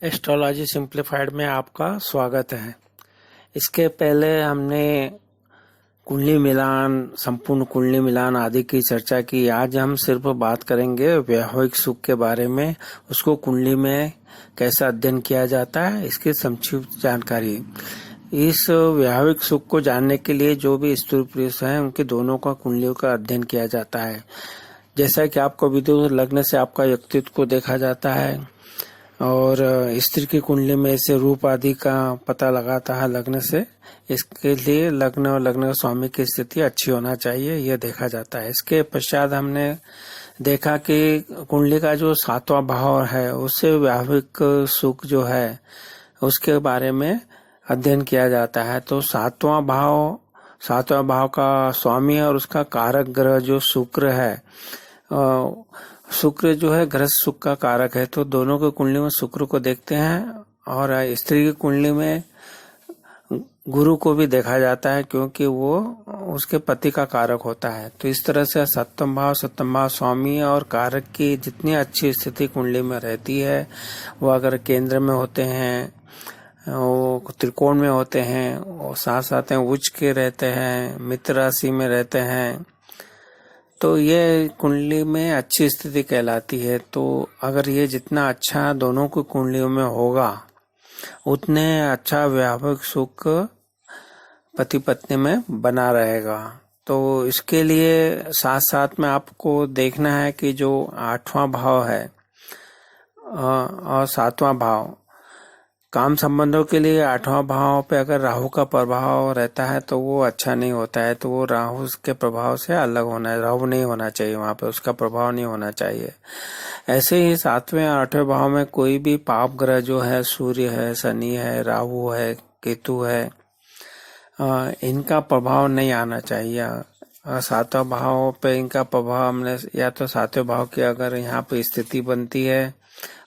Astrology simplified में आपका स्वागत है। इसके पहले हमने कुंडली मिलान, संपूर्ण कुंडली मिलान आदि की चर्चा की। आज हम सिर्फ बात करेंगे वैवाहिक सुख के बारे में। उसको कुंडली में कैसे अध्ययन किया जाता है, इसकी संक्षिप्त जानकारी। इस वैवाहिक सुख को जानने के लिए जो भी स्त्री पुरुष हैं उनके दोनों का कुंडलियों का अध्ययन किया जाता है। जैसा कि आपको विद्युत लग्न से आपका व्यक्तित्व को देखा जाता है और स्त्री की कुंडली में से रूप आदि का पता लगाता है लग्न से। इसके लिए लग्न और लग्न स्वामी की स्थिति अच्छी होना चाहिए, यह देखा जाता है। इसके पश्चात हमने देखा कि कुंडली का जो 7वां भाव है उससे वैवाहिक सुख जो है उसके बारे में अध्ययन किया जाता है। तो 7वां भाव का स्वामी और उसका कारक ग्रह जो शुक्र है, शुक्र जो है गृहस्थ सुख का कारक है। तो दोनों की कुंडली में शुक्र को देखते हैं और स्त्री की कुंडली में गुरु को भी देखा जाता है क्योंकि वो उसके पति का कारक होता है। तो इस तरह से सप्तम भाव स्वामी और कारक की जितनी अच्छी स्थिति कुंडली में रहती है, वो अगर केंद्र में होते हैं, वो त्रिकोण में होते हैं और साथ साथ उच्च के रहते हैं, मित्र राशि में रहते हैं, तो ये कुंडली में अच्छी स्थिति कहलाती है। तो अगर ये जितना अच्छा दोनों की कुंडलियों में होगा उतने अच्छा वैवाहिक सुख पति पत्नी में बना रहेगा। तो इसके लिए साथ साथ में आपको देखना है कि जो 8वां भाव है और 7वां भाव, काम संबंधों के लिए 8वां भाव पे अगर राहु का प्रभाव रहता है तो वो अच्छा नहीं होता है। तो वो राहु के प्रभाव से अलग होना है, राहु नहीं होना चाहिए वहां पे, उसका प्रभाव नहीं होना चाहिए। ऐसे ही 7वें और 8वें भाव में कोई भी पाप ग्रह जो है, सूर्य है, शनि है, राहु है, केतु है, इनका प्रभाव नहीं आना चाहिए। 7वां भाव पे इनका प्रभाव हमने, या तो 7वें भाव की अगर यहाँ पे स्थिति बनती है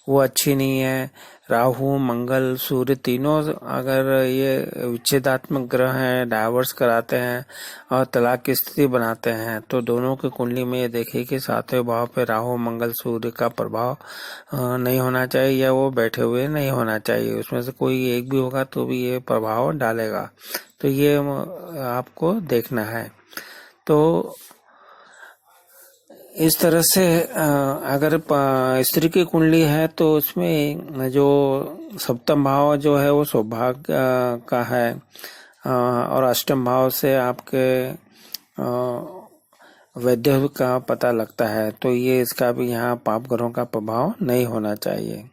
वो अच्छी नहीं है। राहु, मंगल, सूर्य तीनों अगर ये विच्छेदात्मक ग्रह हैं, डाइवर्स कराते हैं और तलाक की स्थिति बनाते हैं, तो दोनों की कुंडली में ये देखिए कि 7वें भाव पे राहु, मंगल, सूर्य का प्रभाव नहीं होना चाहिए या वो बैठे हुए नहीं होना चाहिए। उसमें से कोई एक भी होगा तो भी ये प्रभाव डालेगा। तो ये आपको देखना है। तो इस तरह से अगर स्त्री की कुंडली है तो उसमें जो सप्तम भाव जो है वो सौभाग्य का है और अष्टम भाव से आपके वैद्य का पता लगता है। तो ये इसका भी यहाँ पाप ग्रहों का प्रभाव नहीं होना चाहिए।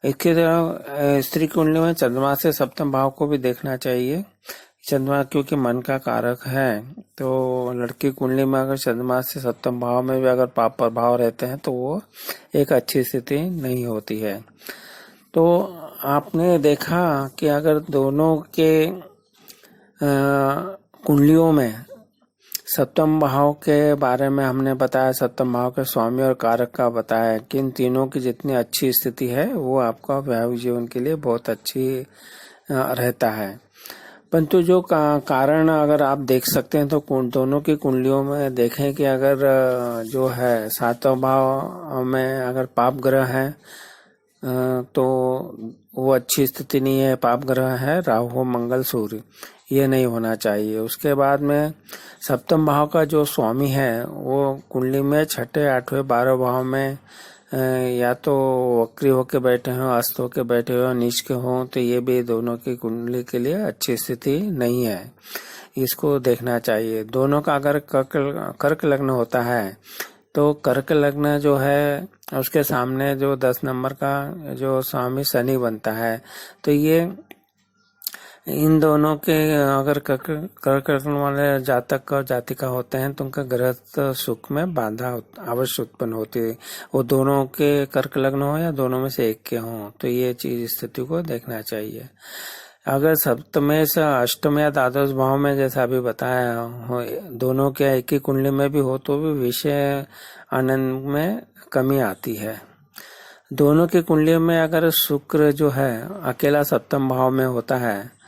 इसके तरह स्त्री कुंडली में चंद्रमा से सप्तम भाव को भी देखना चाहिए। चंद्रमा क्योंकि मन का कारक है, तो लड़की कुंडली में अगर चंद्रमा से सप्तम भाव में भी अगर पाप प्रभाव रहते हैं तो वो एक अच्छी स्थिति नहीं होती है। तो आपने देखा कि अगर दोनों के कुंडलियों में सप्तम भाव के बारे में हमने बताया, सप्तम भाव के स्वामी और कारक का बताया कि इन तीनों की जितनी अच्छी स्थिति है वो आपका वैवाहिक जीवन के लिए बहुत अच्छी रहता है। परंतु जो कारण अगर आप देख सकते हैं तो दोनों की कुंडलियों में देखें कि अगर जो है 7वें भाव में अगर पाप ग्रह है तो वो अच्छी स्थिति नहीं है। पाप ग्रह है राहु, मंगल, सूर्य, ये नहीं होना चाहिए। उसके बाद में सप्तम भाव का जो स्वामी है वो कुंडली में 6, 8, 12 भाव में या तो वक्री होके बैठे हों, अस्त होके बैठे हों, नीच के हों, तो ये भी दोनों की कुंडली के लिए अच्छी स्थिति नहीं है, इसको देखना चाहिए। दोनों का अगर कर्क लग्न होता है तो कर्क लग्न जो है उसके सामने जो 10 नंबर का जो स्वामी शनि बनता है, तो ये इन दोनों के अगर कर्क लग्न वाले जातक और जातिका होते हैं तो उनका गृहस्थ सुख में बाधा अवश्य उत्पन्न होती है। वो दोनों के कर्क लग्न हो या दोनों में से एक के हों, तो ये चीज स्थिति को देखना चाहिए। अगर सप्तमे से अष्टम या द्वादश भाव में जैसा अभी बताया हो, दोनों के एक ही कुंडली में भी हो तो भी विषय आनंद में कमी आती है। दोनों की कुंडली में अगर शुक्र जो है अकेला सप्तम भाव में होता है,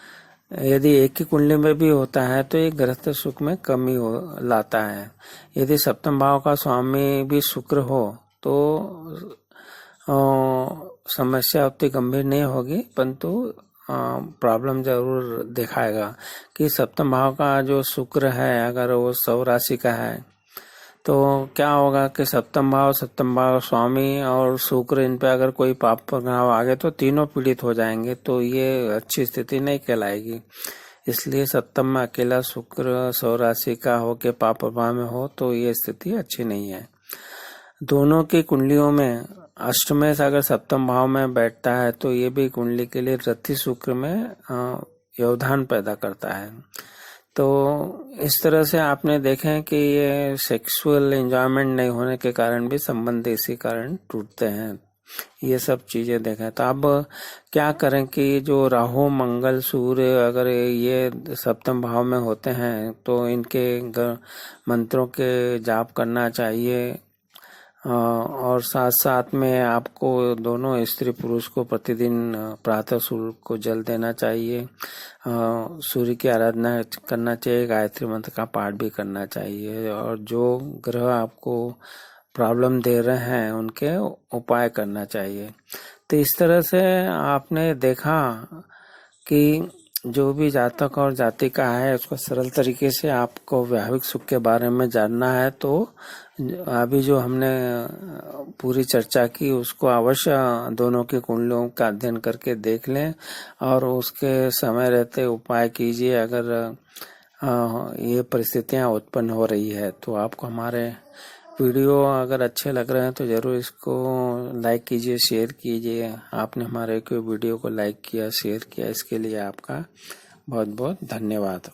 यदि एक ही कुंडली में भी होता है तो ये गृहस्थ सुख में कमी लाता है। यदि सप्तम भाव का स्वामी भी शुक्र हो तो समस्या उतनी गंभीर नहीं होगी, परंतु प्रॉब्लम जरूर दिखाएगा कि सप्तम भाव का जो शुक्र है अगर वो 100 राशि का है तो क्या होगा कि सप्तम भाव स्वामी और शुक्र, इन पे अगर कोई पाप प्रभाव आ गए तो तीनों पीड़ित हो जाएंगे, तो ये अच्छी स्थिति नहीं कहलाएगी। इसलिए सप्तम में अकेला शुक्र 100 राशि का हो के पाप प्रभाव में हो तो ये स्थिति अच्छी नहीं है। दोनों की कुंडलियों में अष्टमें से अगर सप्तम भाव में बैठता है तो ये भी कुंडली के लिए रति शुक्र में व्यवधान पैदा करता है। तो इस तरह से आपने देखें कि ये सेक्सुअल एंजॉयमेंट नहीं होने के कारण भी संबंध इसी कारण टूटते हैं। ये सब चीजें देखें तो अब क्या करें कि जो राहु मंगल सूर्य अगर ये सप्तम भाव में होते हैं तो इनके मंत्रों के जाप करना चाहिए। और साथ साथ में आपको दोनों स्त्री पुरुष को प्रतिदिन प्रातः सूर्य को जल देना चाहिए, सूर्य की आराधना करना चाहिए, गायत्री मंत्र का पाठ भी करना चाहिए, और जो ग्रह आपको प्रॉब्लम दे रहे हैं उनके उपाय करना चाहिए। तो इस तरह से आपने देखा कि जो भी जातक और जातिका है उसको सरल तरीके से आपको वैवाहिक सुख के बारे में जानना है तो अभी जो हमने पूरी चर्चा की उसको अवश्य दोनों की कुंडलियों का अध्ययन करके देख लें और उसके समय रहते उपाय कीजिए। अगर ये परिस्थितियां उत्पन्न हो रही है तो आपको हमारे वीडियो अगर अच्छे लग रहे हैं तो जरूर इसको लाइक कीजिए, शेयर कीजिए। आपने हमारे वीडियो को लाइक किया, शेयर किया, इसके लिए आपका बहुत बहुत धन्यवाद।